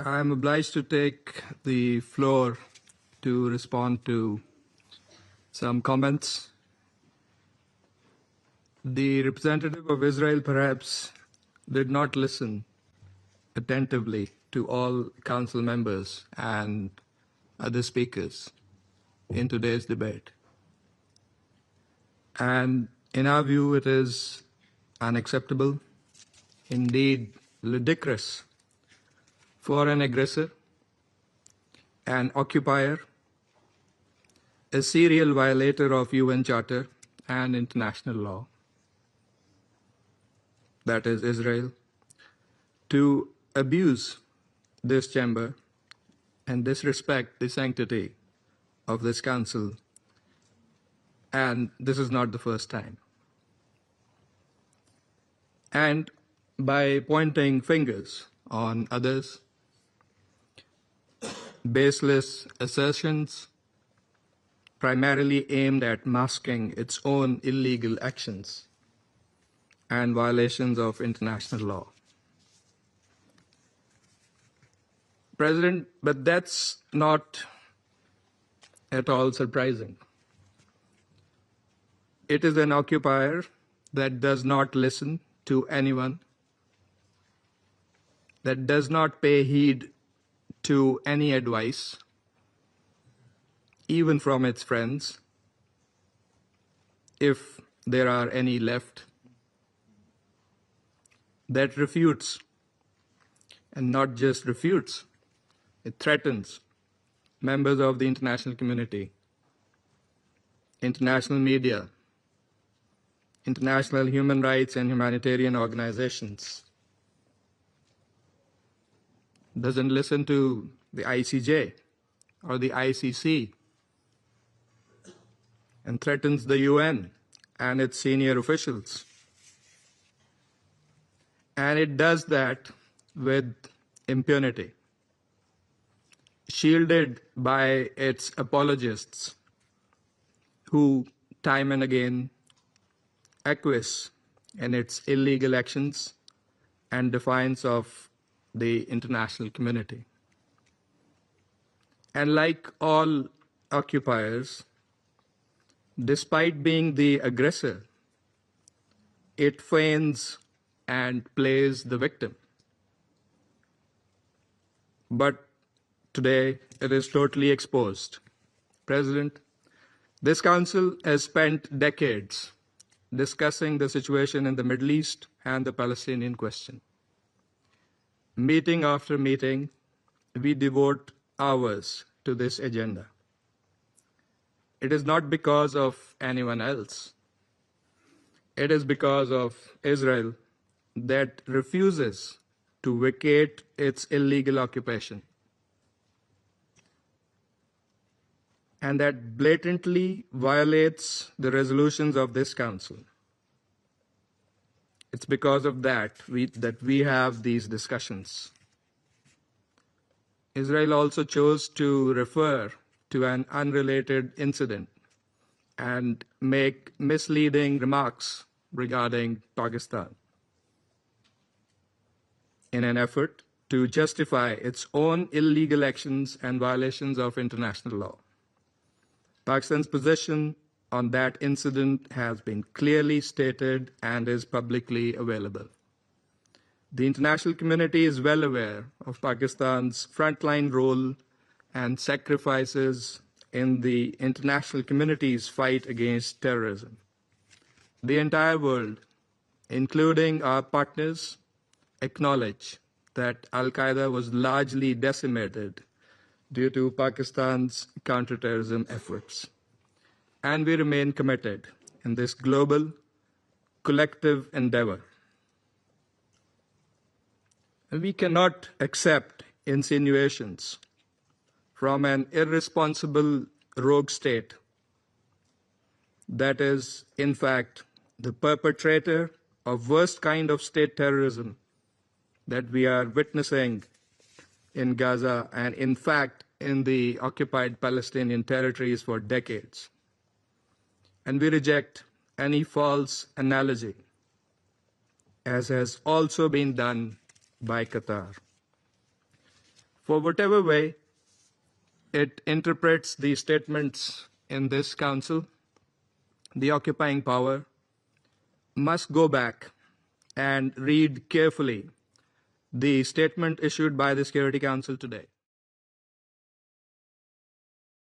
I'm obliged to take the floor to respond to some comments. The representative of Israel perhaps did not listen attentively to all council members and other speakers in today's debate. And in our view, it is unacceptable, indeed ludicrous, for an aggressor, an occupier, a serial violator of UN Charter and international law, that is Israel, to abuse this chamber and disrespect the sanctity of this council. And this is not the first time. And by pointing fingers on others, baseless assertions primarily aimed at masking its own illegal actions and violations of international law. President, but that's not at all surprising. It is an occupier that does not listen to anyone, that does not pay heed to any advice, even from its friends, if there are any left, that refutes, and not just refutes, it threatens members of the international community, international media, international human rights and humanitarian organizations, doesn't listen to the ICJ or the ICC, and threatens the UN and its senior officials. And it does that with impunity, shielded by its apologists who time and again acquiesce in its illegal actions and defiance of the international community. And like all occupiers, despite being the aggressor, it feigns and plays the victim. But today, it is totally exposed. President, this council has spent decades discussing the situation in the Middle East and the Palestinian question. Meeting after meeting, we devote hours to this agenda. It is not because of anyone else. It is because of Israel that refuses to vacate its illegal occupation, and that blatantly violates the resolutions of this council. It's because of that we have these discussions. Israel also chose to refer to an unrelated incident and make misleading remarks regarding Pakistan in an effort to justify its own illegal actions and violations of international law. Pakistan's position on that incident has been clearly stated and is publicly available. The international community is well aware of Pakistan's frontline role and sacrifices in the international community's fight against terrorism. The entire world, including our partners, acknowledge that Al-Qaeda was largely decimated due to Pakistan's counterterrorism efforts. And we remain committed in this global, collective endeavor. We cannot accept insinuations from an irresponsible rogue state that is, in fact, the perpetrator of worst kind of state terrorism that we are witnessing in Gaza and, in fact, in the occupied Palestinian territories for decades. And we reject any false analogy, as has also been done by Qatar. For whatever way it interprets the statements in this council, the occupying power must go back and read carefully the statement issued by the Security Council today.